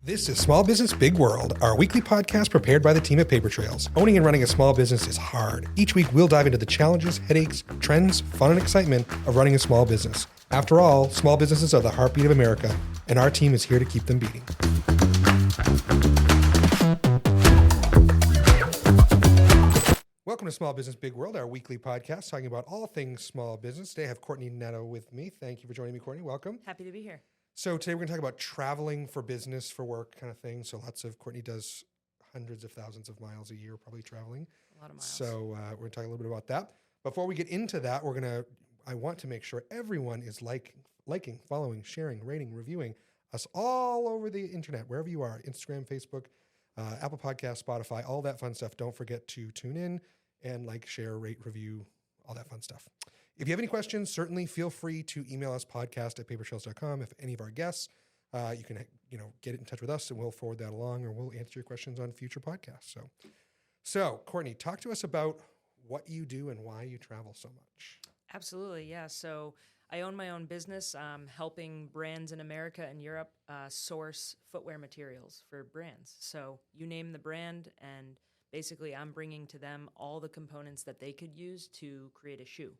This is Small Business Big World, our weekly podcast prepared by the team at Paper Trails. Owning and running a small business is hard. Each week, we'll dive into the challenges, headaches, trends, fun, and excitement of running a small business. After all, small businesses are the heartbeat of America, and our team is here to keep them beating. Welcome to Small Business Big World, our weekly podcast talking about all things small business. Today I have Kortney Nedeau with me. Thank you for joining me, Kortney. Welcome. Happy to be here. So today we're going to talk about traveling for business, for work kind of thing. So Kortney does hundreds of thousands of miles a year, probably traveling. A lot of miles. So we're going to talk a little bit about that. Before we get into that, I want to make sure everyone is liking, following, sharing, rating, reviewing us all over the internet, wherever you are, Instagram, Facebook, Apple Podcasts, Spotify, all that fun stuff. Don't forget to tune in and like, share, rate, review, all that fun stuff. If you have any questions, certainly feel free to email us podcast@papertrails.com. If any of our guests, you can get in touch with us and we'll forward that along, or we'll answer your questions on future podcasts. So Kortney, talk to us about what you do and why you travel so much. Absolutely, yeah. So I own my own business, helping brands in America and Europe source footwear materials for brands. So you name the brand, and basically I'm bringing to them all the components that they could use to create a shoe.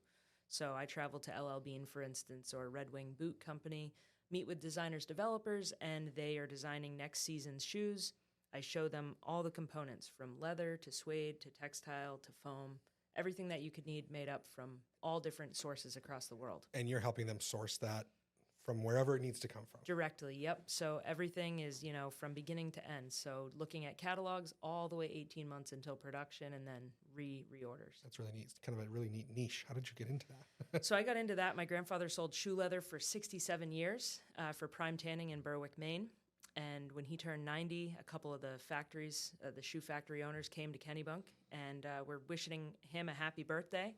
So I travel to LL Bean, for instance, or Red Wing Boot Company, meet with designers, developers, and they are designing next season's shoes. I show them all the components, from leather to suede to textile to foam, everything that you could need made up from all different sources across the world. And you're helping them source that from wherever it needs to come from. Directly, yep. So everything is, from beginning to end. So looking at catalogs all the way 18 months until production, and then reorders. That's really neat. It's kind of a really neat niche. How did you get into that? So I got into that. My grandfather sold shoe leather for 67 years for Prime Tanning in Berwick, Maine. And when he turned 90, a couple of the factories, the shoe factory owners, came to Kennebunk and were wishing him a happy birthday.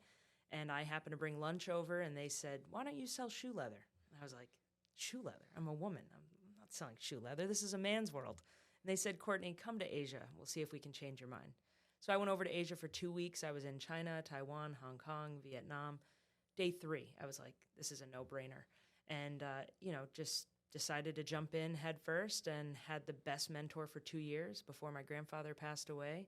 And I happened to bring lunch over, and they said, "Why don't you sell shoe leather?" And I was like, "Shoe leather? I'm a woman. I'm not selling shoe leather. This is a man's world." And they said, "Kortney, come to Asia. We'll see if we can change your mind." So I went over to Asia for 2 weeks. I was in China, Taiwan, Hong Kong, Vietnam. Day 3, I was like, this is a no-brainer. And, just decided to jump in head first, and had the best mentor for 2 years before my grandfather passed away.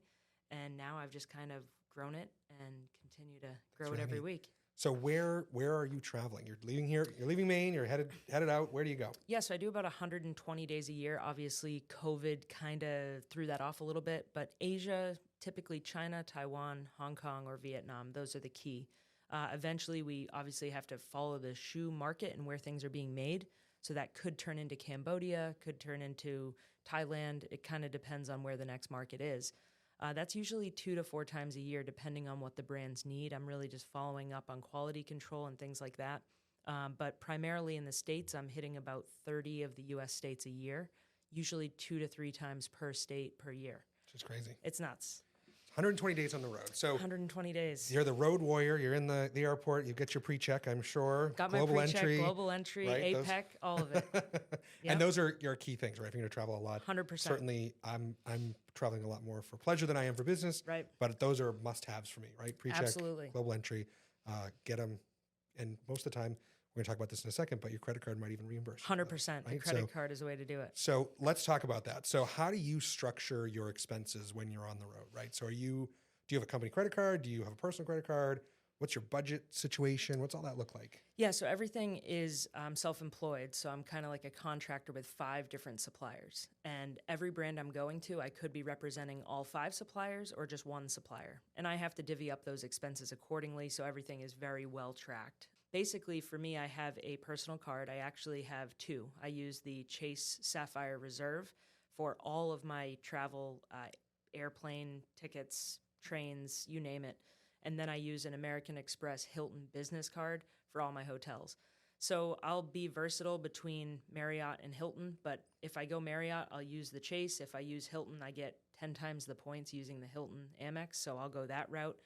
And now I've just kind of grown it and continue to grow it every week. So where are you traveling? You're leaving here. You're leaving Maine. You're headed out. Where do you go? Yeah, so I do about 120 days a year. Obviously, COVID kind of threw that off a little bit. But Asia, typically China, Taiwan, Hong Kong, or Vietnam, those are the key. Eventually, we obviously have to follow the shoe market and where things are being made. So that could turn into Cambodia, could turn into Thailand. It kind of depends on where the next market is. That's usually 2 to 4 times a year, depending on what the brands need. I'm really just following up on quality control and things like that. But primarily in the States, I'm hitting about 30 of the U.S. states a year, usually 2 to 3 times per state per year. Which is crazy. It's nuts. 120 days on the road. So 120 days. You're the road warrior. You're in the airport. You get your pre-check, I'm sure. Got my pre-check, global entry, right? APEC, all of it. Yep. And those are your key things, right? If you're going to travel a lot. 100%. Certainly, I'm traveling a lot more for pleasure than I am for business. Right. But those are must-haves for me, right? Pre-check, absolutely. Global entry, get them. And most of the time, we're going to talk about this in a second, but your credit card might even reimburse. 100%. Right? The credit card is the way to do it. So let's talk about that. So how do you structure your expenses when you're on the road, right? So do you have a company credit card? Do you have a personal credit card? What's your budget situation? What's all that look like? Yeah, so everything is self-employed. So I'm kind of like a contractor with 5 different suppliers. And every brand I'm going to, I could be representing all 5 suppliers or just one supplier. And I have to divvy up those expenses accordingly, so everything is very well tracked. Basically, for me, I have a personal card. I actually have 2. I use the Chase Sapphire Reserve for all of my travel, airplane tickets, trains, you name it. And then I use an American Express Hilton business card for all my hotels. So I'll be versatile between Marriott and Hilton, but if I go Marriott, I'll use the Chase. If I use Hilton, I get 10 times the points using the Hilton Amex, so I'll go that route.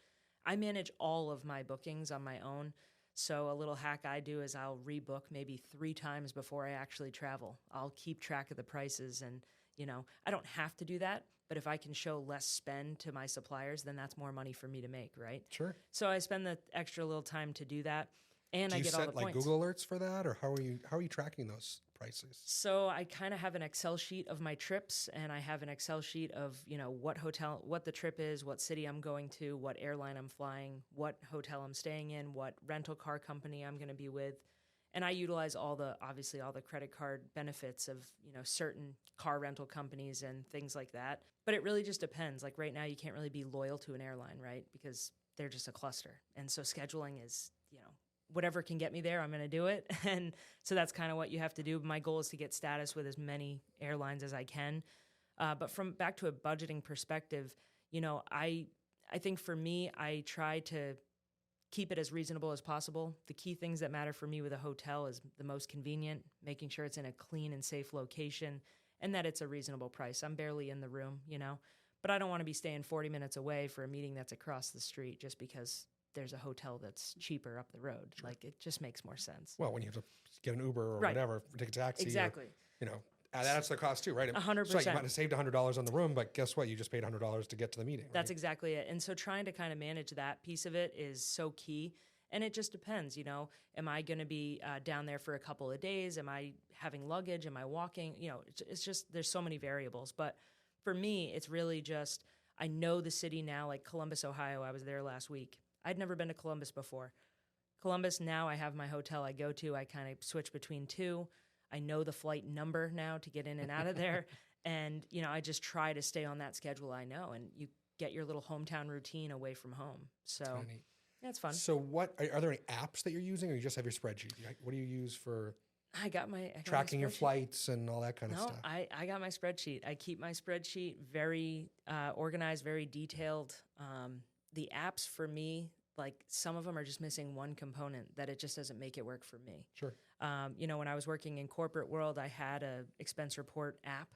I manage all of my bookings on my own. So a little hack I do is I'll rebook maybe 3 times before I actually travel. I'll keep track of the prices, and I don't have to do that, but if I can show less spend to my suppliers, then that's more money for me to make, right? Sure. So I spend the extra little time to do that. And Do I you get all the set like points. Google alerts for that, or how are you tracking those prices? So I kind of have an Excel sheet of my trips, and I have an Excel sheet of, what the trip is, what city I'm going to, what airline I'm flying, what hotel I'm staying in, what rental car company I'm going to be with. And I utilize obviously all the credit card benefits of, certain car rental companies and things like that. But it really just depends. Like right now, you can't really be loyal to an airline, right? Because they're just a cluster. And so scheduling is, whatever can get me there, I'm going to do it. And so that's kind of what you have to do. My goal is to get status with as many airlines as I can. But from back to a budgeting perspective, I think for me, I try to keep it as reasonable as possible. The key things that matter for me with a hotel is the most convenient, making sure it's in a clean and safe location, and that it's a reasonable price. I'm barely in the room, but I don't want to be staying 40 minutes away for a meeting that's across the street just because there's a hotel that's cheaper up the road. Sure. Like, it just makes more sense. Well, when you have to get an Uber or Right. whatever, take a taxi, Exactly. or, that's the cost too, right? 100%. So you might have saved $100 on the room, but guess what? You just paid $100 to get to the meeting. That's right? exactly it. And so trying to kind of manage that piece of it is so key. And it just depends, am I going to be down there for a couple of days? Am I having luggage? Am I walking? It's just, there's so many variables. But for me, it's really just, I know the city now, like Columbus, Ohio. I was there last week. I'd never been to Columbus before. Columbus, now I have my hotel I go to. I kind of switch between two. I know the flight number now to get in and out of there. And, I just try to stay on that schedule I know. And you get your little hometown routine away from home. So Kinda neat. yeah, it's fun. So are there any apps that you're using, or you just have your spreadsheet? What do you use for I got my tracking your spreadsheet. flights and all that kind of No, stuff? I got my spreadsheet. I keep my spreadsheet very organized, very detailed. The apps for me, like some of them are just missing one component that it just doesn't make it work for me. Sure. When I was working in corporate world, I had a expense report app.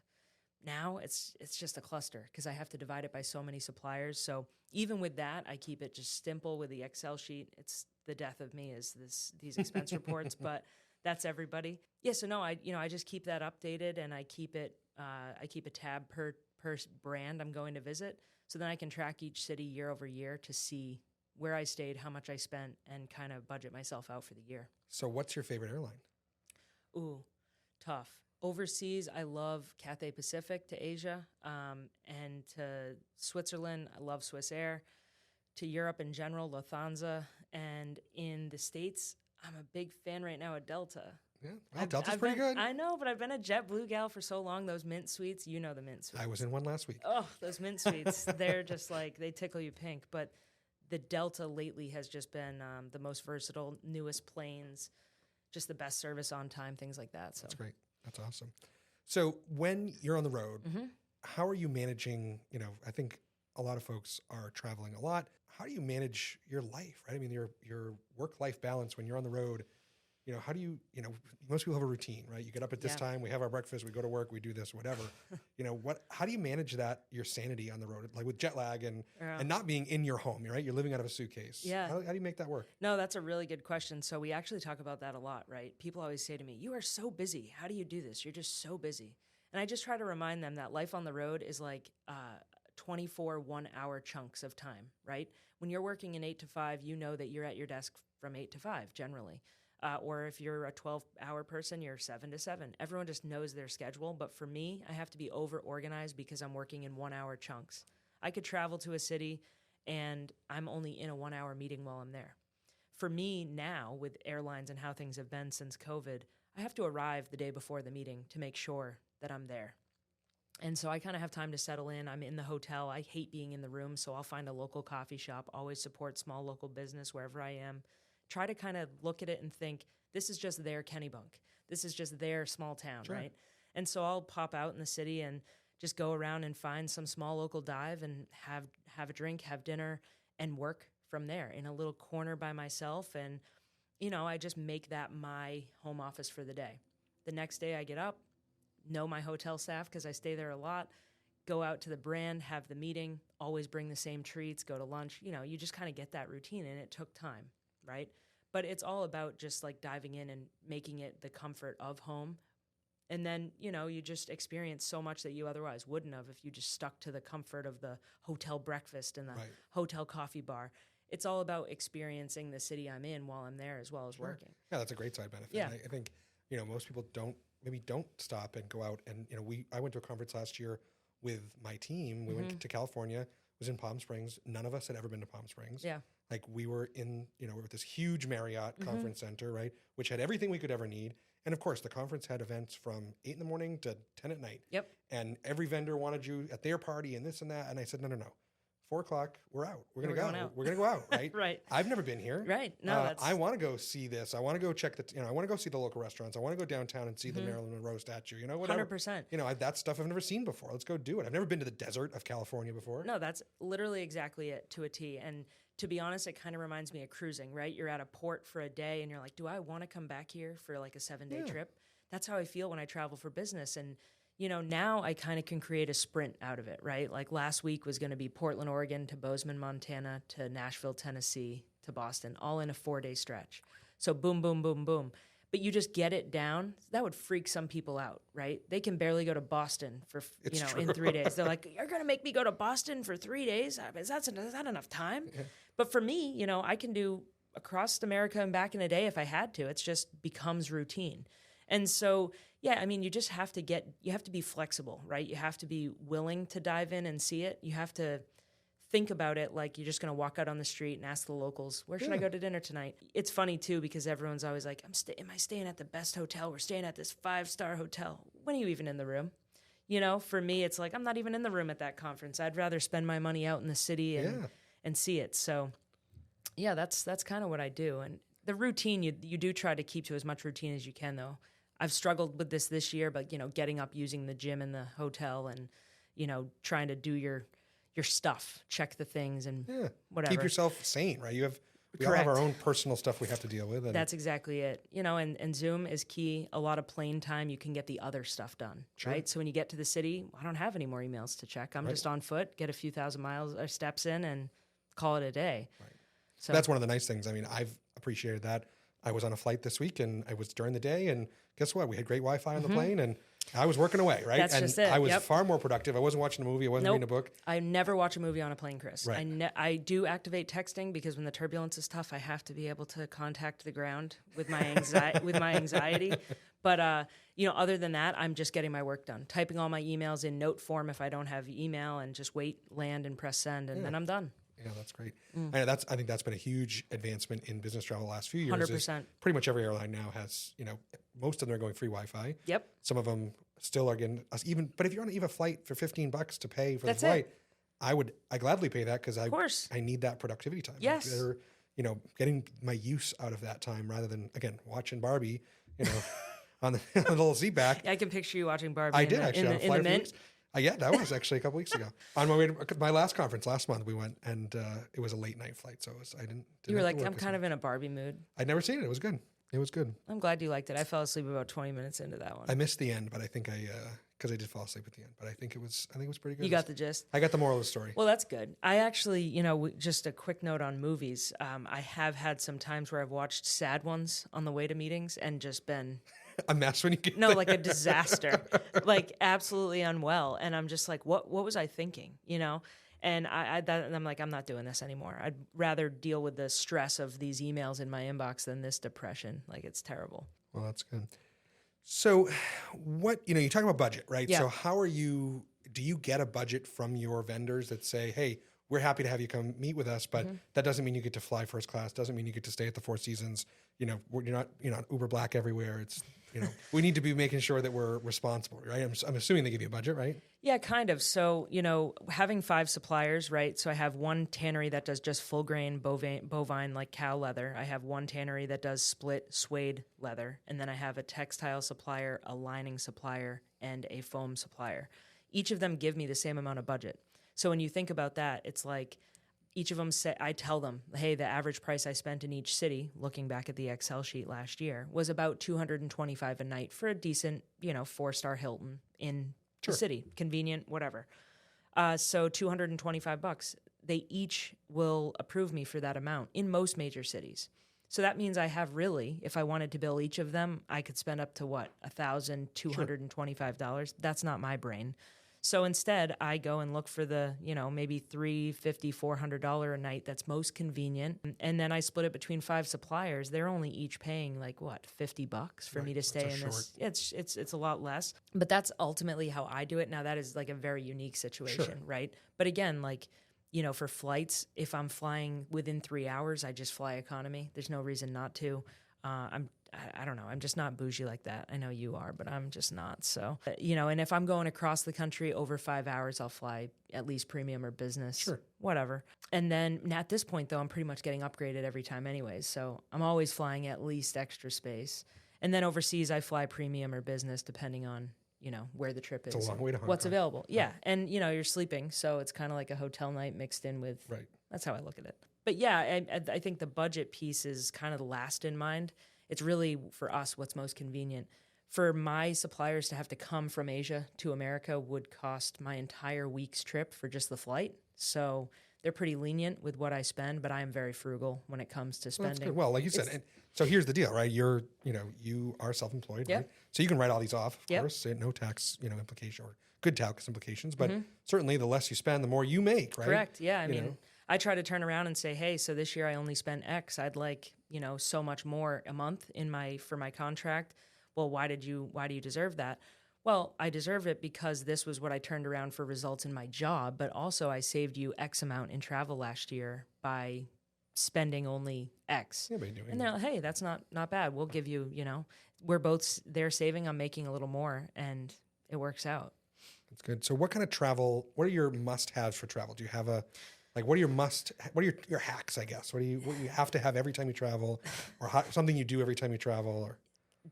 Now it's just a cluster because I have to divide it by so many suppliers. So even with that, I keep it just simple with the Excel sheet. It's the death of me is these expense reports, but that's everybody. Yeah. So no, I just keep that updated, and I keep a tab per brand I'm going to visit. So then I can track each city year over year to see where I stayed, how much I spent, and kind of budget myself out for the year. So what's your favorite airline? Ooh, tough. Overseas, I love Cathay Pacific to Asia, and to Switzerland, I love Swiss Air. To Europe in general, Lufthansa. And in the States, I'm a big fan right now of Delta. Yeah, well, Delta's pretty good. I know, but I've been a JetBlue gal for so long. Those mint suites, the mint suites. I was in one last week. Oh, those mint suites, they're just like, they tickle you pink. But the Delta lately has just been the most versatile, newest planes, just the best service on time, things like that. So That's great. That's awesome. So when you're on the road, how are you managing, I think a lot of folks are traveling a lot. How do you manage your life, right? I mean, your work-life balance when you're on the road, how do you, most people have a routine, right? You get up at this time, we have our breakfast, we go to work, we do this, whatever. How do you manage that, your sanity on the road, like with jet lag and not being in your home, right? You're living out of a suitcase. Yeah. How do you make that work? No, that's a really good question. So we actually talk about that a lot, right? People always say to me, you are so busy. How do you do this? You're just so busy. And I just try to remind them that life on the road is like 24 1-hour chunks of time, right? When you're working an 8 to 5, you know that you're at your desk from 8 to 5 generally. Or if you're a 12-hour person, you're 7 to 7. Everyone just knows their schedule. But for me, I have to be over-organized because I'm working in 1-hour chunks. I could travel to a city and I'm only in a 1-hour meeting while I'm there. For me now, with airlines and how things have been since COVID, I have to arrive the day before the meeting to make sure that I'm there. And so I kind of have time to settle in. I'm in the hotel. I hate being in the room, so I'll find a local coffee shop, always support small local business wherever I am. Try to kind of look at it and think, this is just their Kennebunk. This is just their small town, Sure. right? And so I'll pop out in the city and just go around and find some small local dive and have a drink, have dinner, and work from there in a little corner by myself. And, I just make that my home office for the day. The next day I get up, know my hotel staff because I stay there a lot, go out to the brand, have the meeting, always bring the same treats, go to lunch. You just kind of get that routine, and it took time, right? But it's all about just like diving in and making it the comfort of home. And then, you just experience so much that you otherwise wouldn't have if you just stuck to the comfort of the hotel breakfast and the Right. hotel coffee bar. it's all about experiencing the city I'm in while I'm there as well as working. Yeah, that's a great side benefit. Yeah. I think, most people don't stop and go out. And, I went to a conference last year with my team. We went to California, was in Palm Springs. None of us had ever been to Palm Springs. Yeah. Like we were in, we were at this huge Marriott conference center, right? Which had everything we could ever need. And of course, the conference had events from 8 a.m. to 10 at night. Yep. And every vendor wanted you at their party and this and that. And I said, no. 4 o'clock, we're out. We're going to go. We're going to go out, right? Right. I've never been here. Right. No, I want to go see this. I want to go check I want to go see the local restaurants. I want to go downtown and see the Marilyn Monroe statue, whatever. 100%. That stuff I've never seen before. Let's go do it. I've never been to the desert of California before. No, that's literally exactly it to a T. And to be honest, it kind of reminds me of cruising, right? You're at a port for a day and you're like, do I want to come back here for like a 7-day trip? That's how I feel when I travel for business. And now I kind of can create a sprint out of it, right? Like last week was going to be Portland, Oregon to Bozeman, Montana to Nashville, Tennessee to Boston, all in a 4-day stretch. So boom, boom, boom, boom. But you just get it down. That would freak some people out, right? They can barely go to Boston for, in 3 days. They're like, you're going to make me go to Boston for 3 days? Is that enough time? Yeah. But for me, I can do across America and back in a day if I had to. It just becomes routine. And so, you just have to you have to be flexible, right? You have to be willing to dive in and see it. You have to think about it like you're just going to walk out on the street and ask the locals, where should I go to dinner tonight? It's funny too, because everyone's always like, am I staying at the best hotel? We're staying at this 5-star hotel. When are you even in the room? For me, it's like, I'm not even in the room at that conference. I'd rather spend my money out in the city and see it. So that's kind of what I do. And the routine, you do try to keep to as much routine as you can though. I've struggled with this year, but getting up, using the gym in the hotel, and trying to do your stuff, check the things, and whatever. Keep yourself sane, right? We all have our own personal stuff we have to deal with. And that's exactly it. And Zoom is key. A lot of plane time, you can get the other stuff done, right? So when you get to the city, I don't have any more emails to check. I'm just on foot, get a few thousand miles or steps in, and call it a day. Right. So that's one of the nice things. I've appreciated that. I was on a flight this week, and I was during the day, and guess what? We had great Wi-Fi on the plane, and I was working away, right? That's just it. I was far more productive. I wasn't watching a movie. I wasn't reading a book. I never watch a movie on a plane, Chris. Right. I do activate texting because when the turbulence is tough, I have to be able to contact the ground with my anxiety. But other than that, I'm just getting my work done. Typing all my emails in note form if I don't have email, and just wait, land, and press send, and then I'm done. Yeah, that's great. I think that's been a huge advancement in business travel the last few years. 100%. Pretty much every airline now has, most of them are going free Wi-Fi. Yep. Some of them still are getting us but if you want to even a flight for $15 to pay for that's the flight, I gladly pay that because I need that productivity time. Yes. Or, getting my use out of that time rather than, again, watching Barbie, on the little seat back. Yeah, I can picture you watching Barbie. I did actually. In the Mint. That was actually a couple weeks ago. On my way to my last conference last month, we went, and it was a late night flight, so I didn't. You were like, I'm kind of in a Barbie mood. I'd never seen it. It was good. It was good. I'm glad you liked it. I fell asleep about 20 minutes into that one. I missed the end, but I think because I did fall asleep at the end, but I think it was pretty good. You got the gist. I got the moral of the story. Well, that's good. I actually, just a quick note on movies. I have had some times where I've watched sad ones on the way to meetings and just been a mess when you get there. like a disaster, like absolutely unwell. And I'm just like, what was I thinking? And I'm like, I'm not doing this anymore. I'd rather deal with the stress of these emails in my inbox than this depression. Like, it's terrible. Well, that's good. So you talk about budget, right? Yeah. So do you get a budget from your vendors that say, hey, we're happy to have you come meet with us, but that doesn't mean you get to fly first class. Doesn't mean you get to stay at the Four Seasons. You're not Uber Black everywhere. It's, we need to be making sure that we're responsible, right? I'm assuming they give you a budget, right? Yeah, kind of. So, having 5 suppliers, right? So I have one tannery that does just full grain bovine like cow leather. I have one tannery that does split suede leather. And then I have a textile supplier, a lining supplier, and a foam supplier. Each of them give me the same amount of budget. So when you think about that, it's like each of them I tell them, hey, the average price I spent in each city, looking back at the Excel sheet last year, was about $225 a night for a decent, 4-star Hilton in the city, convenient, whatever. So $225. They each will approve me for that amount in most major cities. So that means I have really, if I wanted to bill each of them, I could spend up to $1,225. That's not my brain. So instead, I go and look for the, maybe $350, $400 a night that's most convenient. And then I split it between 5 suppliers. They're only each paying like what, $50 for me to stay in this. It's a lot less. But that's ultimately how I do it. Now that is like a very unique situation, right? But again, like, for flights, if I'm flying within 3 hours, I just fly economy. There's no reason not to. I don't know. I'm just not bougie like that. I know you are, but I'm just not. So, and if I'm going across the country over 5 hours, I'll fly at least premium or business, whatever. And then at this point, though, I'm pretty much getting upgraded every time anyways. So I'm always flying at least extra space. And then overseas, I fly premium or business depending on, where the trip is. It's a long way to Hong what's Kong. available. Yeah. And, you're sleeping. So it's kind of like a hotel night mixed in with, that's how I look at it. But yeah, I think the budget piece is kind of the last in mind. It's really, for us, what's most convenient. For my suppliers to have to come from Asia to America would cost my entire week's trip for just the flight. So they're pretty lenient with what I spend, but I am very frugal when it comes to spending. That's good. Well, like you said, and so here's the deal, right? You are self-employed, right? So you can write all these off, of course, say no tax, implication or good tax implications, but certainly the less you spend, the more you make, right? Correct. Yeah. I mean, I try to turn around and say, hey, so this year I only spent X. I'd like, so much more a month for my contract. Well, why do you deserve that? Well, I deserve it because this was what I turned around for results in my job, but also I saved you X amount in travel last year by spending only X. Yeah, and they're like, hey, that's not bad. We'll give you, we're both there saving, I'm making a little more, and it works out. That's good. So what kind of travel, what are your must-haves for travel? Do you have what are your hacks, I guess? What do you have to have every time you travel, or something you do every time you travel? Or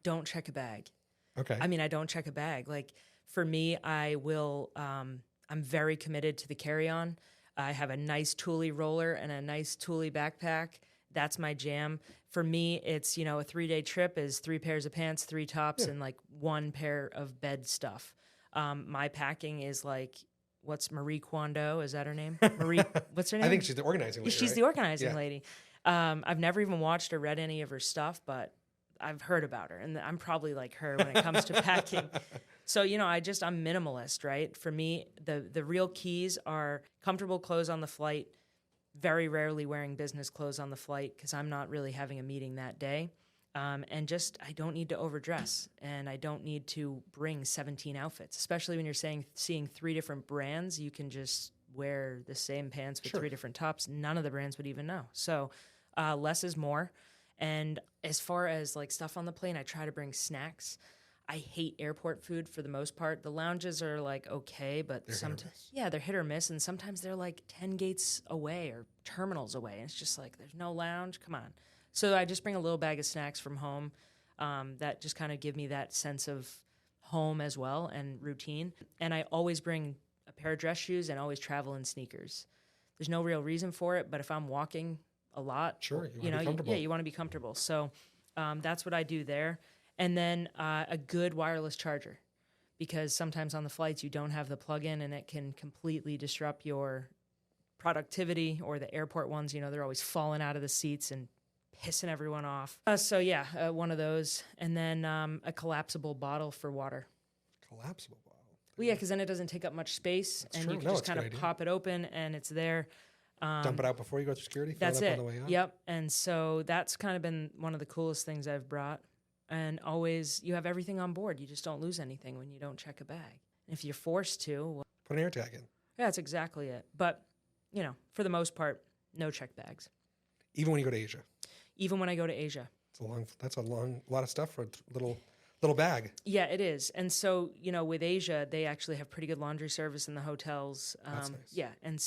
don't check a bag. Okay. I mean, I don't check a bag. Like for me, I will, I'm very committed to the carry-on. I have a nice Thule roller and a nice Thule backpack. That's my jam. For me, it's, a 3-day trip is 3 pairs of pants, 3 tops, and like 1 pair of bed stuff. My packing is like, what's Marie Kondo? Is that her name? Marie, what's her name? I think she's the organizing lady. She's the organizing lady. I've never even watched or read any of her stuff, but I've heard about her, and I'm probably like her when it comes to packing. So, I'm minimalist, right? For me, the real keys are comfortable clothes on the flight, very rarely wearing business clothes on the flight because I'm not really having a meeting that day. And just, I don't need to overdress, and I don't need to bring 17 outfits, especially when you're seeing 3 different brands. You can just wear the same pants with 3 different tops. None of the brands would even know. So less is more. And as far as like stuff on the plane, I try to bring snacks. I hate airport food for the most part. The lounges are like okay, but sometimes they're hit or miss, and sometimes they're like 10 gates away or terminals away. And it's just like there's no lounge. Come on. So I just bring a little bag of snacks from home that just kind of give me that sense of home as well and routine. And I always bring a pair of dress shoes and always travel in sneakers. There's no real reason for it, but if I'm walking a lot, you want to be comfortable. You want to be comfortable. So that's what I do there. And then a good wireless charger, because sometimes on the flights you don't have the plug-in and it can completely disrupt your productivity, or the airport ones, they're always falling out of the seats and pissing everyone off. One of those. And then a collapsible bottle for water. Collapsible bottle? Well, yeah, because then it doesn't take up much space. That's and true. You can just kind of pop it open and it's there. Dump it out before you go through security? That's fill it it. up on the way out? Yep. And so that's kind of been one of the coolest things I've brought. And always, you have everything on board. You just don't lose anything when you don't check a bag. If you're forced to, put an air tag in. Yeah, that's exactly it. But, for the most part, no check bags. Even when you go to Asia? Even when I go to Asia. That's a lot of stuff for a little bag. Yeah, it is. And so, with Asia, they actually have pretty good laundry service in the hotels. That's nice. Yeah, and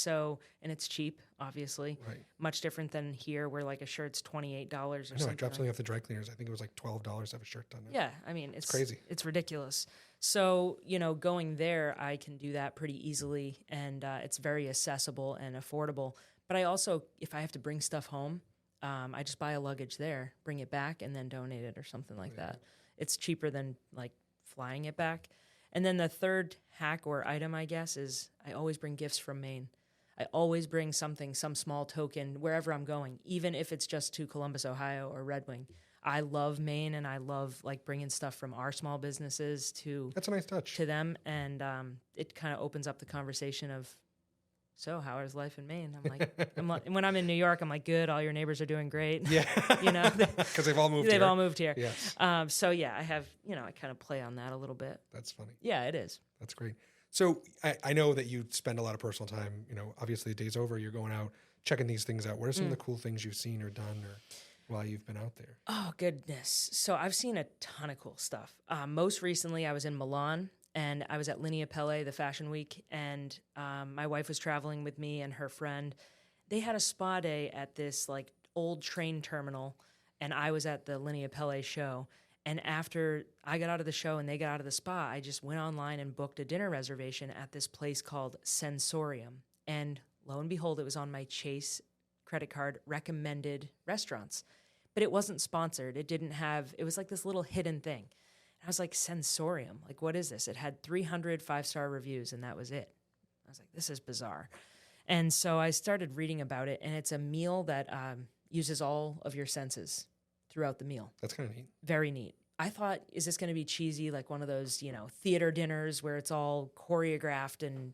it's cheap, obviously. Right. Much different than here, where like a shirt's $28 or something. I dropped something off the dry cleaners. I think it was like $12 to have a shirt done. Yeah, I mean, it's crazy. It's ridiculous. So, going there, I can do that pretty easily, and it's very accessible and affordable. But I also, if I have to bring stuff home, I just buy a luggage there, bring it back, and then donate it or something like that. It's cheaper than like flying it back. And then the third hack or item, I guess, is I always bring gifts from Maine. I always bring some small token wherever I'm going, even if it's just to Columbus, Ohio or Red Wing. I love Maine, and I love like bringing stuff from our small businesses That's a nice touch. to them, and it kind of opens up the conversation of, so how is life in Maine? I'm like, when I'm in New York, I'm like, good. All your neighbors are doing great. Yeah. You know, Because they've all moved here. they've all moved here. Yes. So yeah, I have, I kind of play on that a little bit. That's funny. Yeah, it is. That's great. So I know that you spend a lot of personal time, obviously the day's over, you're going out, checking these things out. What are some of the cool things you've seen or done or while you've been out there? Oh, goodness. So I've seen a ton of cool stuff. Most recently, I was in Milan, and I was at Linea Pelle, the fashion week, and my wife was traveling with me and her friend. They had a spa day at this like old train terminal, and I was at the Linea Pelle show. And after I got out of the show and they got out of the spa, I just went online and booked a dinner reservation at this place called Sensorium. And lo and behold, it was on my Chase credit card recommended restaurants. But it wasn't sponsored. It was like this little hidden thing. I was like, Sensorium, like, what is this? It had 300 5-star reviews, and that was it. I was like, this is bizarre. And so I started reading about it, and it's a meal that uses all of your senses throughout the meal. That's kind of neat. Very neat. I thought, is this going to be cheesy, like one of those, theater dinners where it's all choreographed and,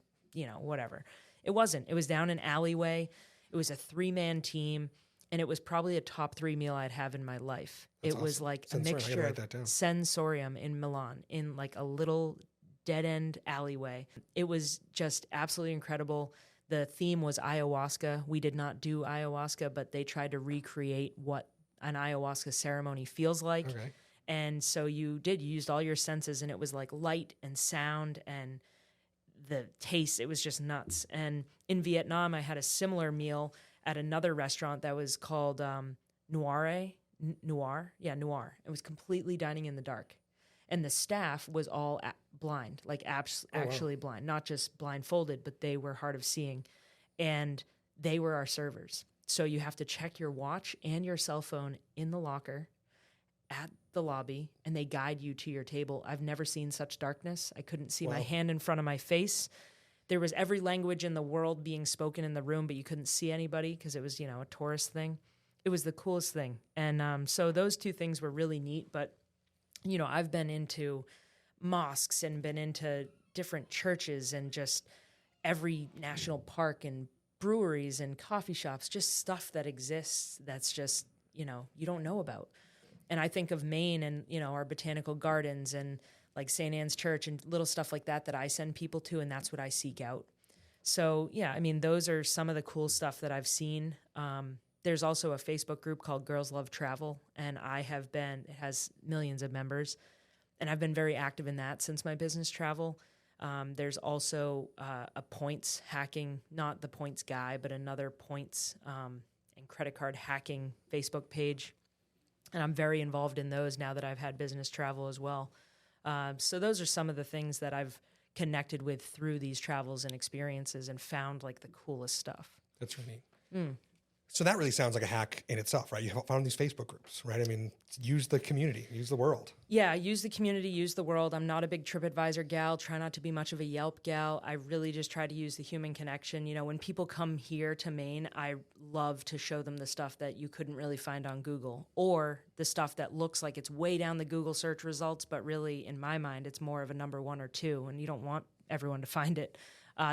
whatever. It wasn't. It was down an alleyway. It was a 3-man team. And it was probably a top 3 meal I'd have in my life. That's it was awesome. like Sensorium. a mixture I gotta of write that down. Sensorium in Milan, in like a little dead-end alleyway. It was just absolutely incredible. The theme was ayahuasca. We did not do ayahuasca, but they tried to recreate what an ayahuasca ceremony feels like. Okay. And so you used all your senses, and it was like light and sound and the taste. It was just nuts. And in Vietnam, I had a similar meal at another restaurant that was called Noir. It was completely dining in the dark. And the staff was all blind, like actually blind, not just blindfolded, but they were hard of seeing. And they were our servers. So you have to check your watch and your cell phone in the locker at the lobby, and they guide you to your table. I've never seen such darkness. I couldn't see my hand in front of my face. There was every language in the world being spoken in the room, but you couldn't see anybody because it was, a tourist thing. It was the coolest thing. And so those 2 things were really neat. But, I've been into mosques and been into different churches and just every national park and breweries and coffee shops, just stuff that exists that's just, you don't know about. And I think of Maine and, our botanical gardens and like St. Anne's Church and little stuff like that I send people to, and that's what I seek out. So, yeah, I mean, those are some of the cool stuff that I've seen. There's also a Facebook group called Girls Love Travel, and it has millions of members, and I've been very active in that since my business travel. There's also a points hacking, not the points guy, but another points and credit card hacking Facebook page. And I'm very involved in those now that I've had business travel as well. So those are some of the things that I've connected with through these travels and experiences and found like the coolest stuff. That's really neat. So that really sounds like a hack in itself, right? You found these Facebook groups, right? I mean, use the community, use the world. Yeah, use the community, use the world. I'm not a big TripAdvisor gal, try not to be much of a Yelp gal. I really just try to use the human connection. When people come here to Maine, I love to show them the stuff that you couldn't really find on Google, or the stuff that looks like it's way down the Google search results, but really, in my mind, it's more of a number 1 or 2, and you don't want everyone to find it.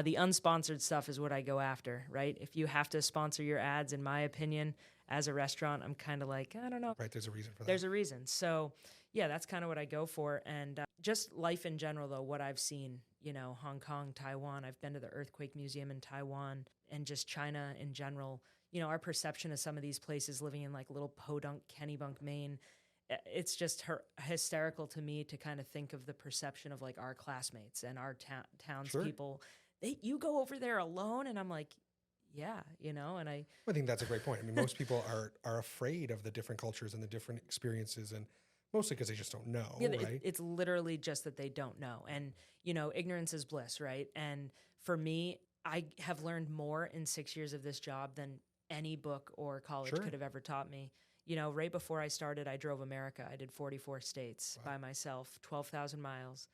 The unsponsored stuff is what I go after, right? If you have to sponsor your ads, in my opinion, as a restaurant, I'm kind of like, I don't know. Right, there's a reason for that. There's a reason. So, yeah, that's kind of what I go for. And just life in general, though, what I've seen, Hong Kong, Taiwan. I've been to the Earthquake Museum in Taiwan, and just China in general. Our perception of some of these places, living in like little Podunk, Kennebunk, Maine, it's just hysterical to me to kind of think of the perception of like our classmates and our townspeople. Sure. You go over there alone, and I'm like, yeah, and I think that's a great point. I mean, most people are afraid of the different cultures and the different experiences, and mostly because they just don't know, right? It's literally just that they don't know. And, ignorance is bliss, right? And for me, I have learned more in 6 years of this job than any book or college could have ever taught me. Right before I started, I drove America. I did 44 states by myself, 12,000 miles.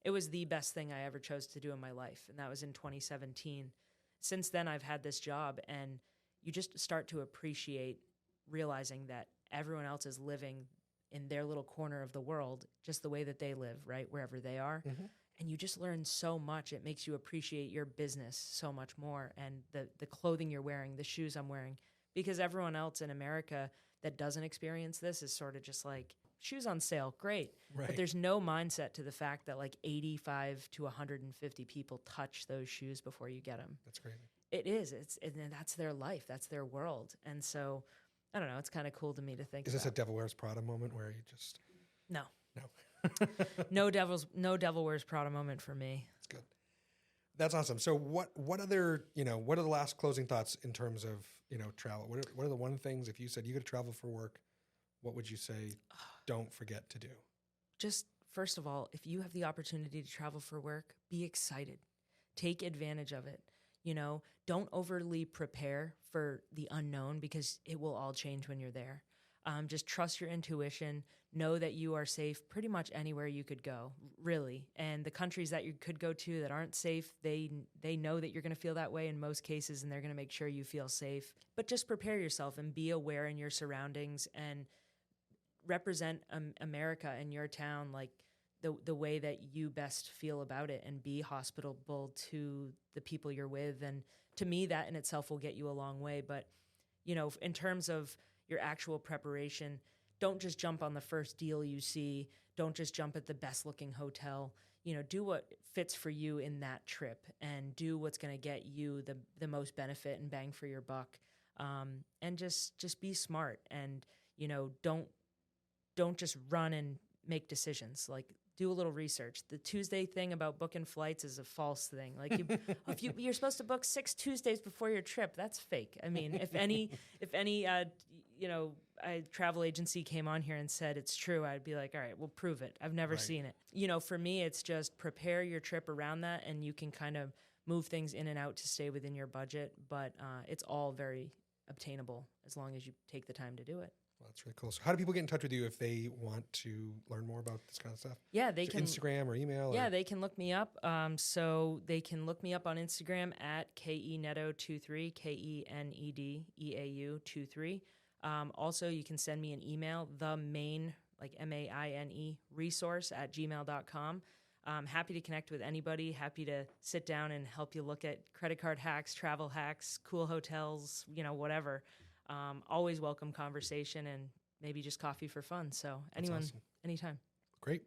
It was the best thing I ever chose to do in my life, and that was in 2017. Since then, I've had this job, and you just start to appreciate realizing that everyone else is living in their little corner of the world, just the way that they live, right? Wherever they are. And you just learn so much. It makes you appreciate your business so much more, and the clothing you're wearing, the shoes I'm wearing, because everyone else in America that doesn't experience this is sort of just like, shoes on sale, great. Right. But there's no mindset to the fact that like 85 to 150 people touch those shoes before you get them. That's crazy. It is. And that's their life. That's their world. And so, I don't know. It's kind of cool to me to think. Is this a Devil Wears Prada moment where you just... No. No. No Devil Wears Prada moment for me. That's good. That's awesome. So what other, what are the last closing thoughts in terms of, travel? What are the one things, if you said you could travel for work, what would you say don't forget to do? Just, first of all, if you have the opportunity to travel for work, be excited. Take advantage of it. Don't overly prepare for the unknown, because it will all change when you're there. Just trust your intuition. Know that you are safe pretty much anywhere you could go, really. And the countries that you could go to that aren't safe, they know that you're going to feel that way in most cases, and they're going to make sure you feel safe. But just prepare yourself and be aware in your surroundings, and represent America and your town like the way that you best feel about it, and be hospitable to the people you're with. And to me, that in itself will get you a long way. But, in terms of your actual preparation, don't just jump on the first deal you see. Don't just jump at the best looking hotel. Do what fits for you in that trip, and do what's going to get you the most benefit and bang for your buck. And just be smart, and, don't just run and make decisions. Like, do a little research. The Tuesday thing about booking flights is a false thing. Like, you're supposed to book 6 Tuesdays before your trip. That's fake. I mean, if any a travel agency came on here and said it's true, I'd be like, all right, we'll prove it. I've never seen it. For me, it's just prepare your trip around that, and you can kind of move things in and out to stay within your budget. But it's all very obtainable as long as you take the time to do it. Well, that's really cool. So how do people get in touch with you if they want to learn more about this kind of stuff? Yeah, they can. Instagram or email? Yeah, they can look me up. So they can look me up on Instagram at KENedeau23, KENEDEAU23. Also, you can send me an email, the main, like MAINE, resource at gmail.com. I'm happy to connect with anybody, happy to sit down and help you look at credit card hacks, travel hacks, cool hotels, whatever. Always welcome conversation, and maybe just coffee for fun. So anyone, anytime. Great.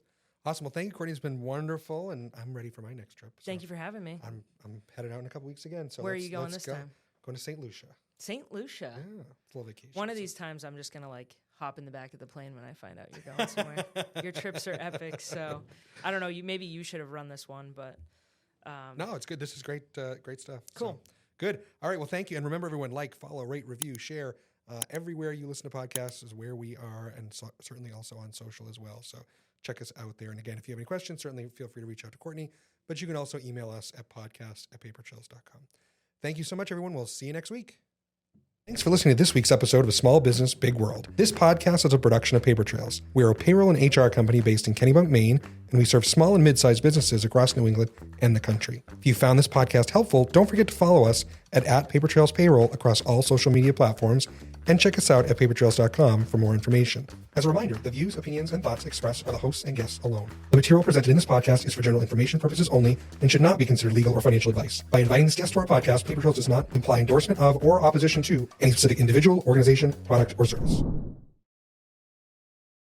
Awesome. Well, thank you, Kortney. It's been wonderful, and I'm ready for my next trip. So thank you for having me. I'm headed out in a couple weeks again. So where are you going this time? Going to St. Lucia. St. Lucia? Yeah, it's a little vacation. One of these times I'm just going to hop in the back of the plane when I find out you're going somewhere. Your trips are epic. So I don't know. Maybe you should have run this one, but. No, it's good. This is great, great stuff. Cool. So, good. All right. Well, thank you. And remember, everyone, follow, rate, review, share. Everywhere you listen to podcasts is where we are, and certainly also on social as well. So check us out there. And again, if you have any questions, certainly feel free to reach out to Kortney, but you can also email us at podcast@papertrails.com. Thank you so much, everyone. We'll see you next week. Thanks for listening to this week's episode of Small Business, Big World. This podcast is a production of Paper Trails. We are a payroll and HR company based in Kennebunk, Maine, and we serve small and mid-sized businesses across New England and the country. If you found this podcast helpful, don't forget to follow us at Paper Trails Payroll across all social media platforms, and check us out at papertrails.com for more information. As a reminder, the views, opinions, and thoughts expressed by the hosts and guests alone. The material presented in this podcast is for general information purposes only and should not be considered legal or financial advice. By inviting this guest to our podcast, Paper Trails does not imply endorsement of or opposition to any specific individual, organization, product, or service.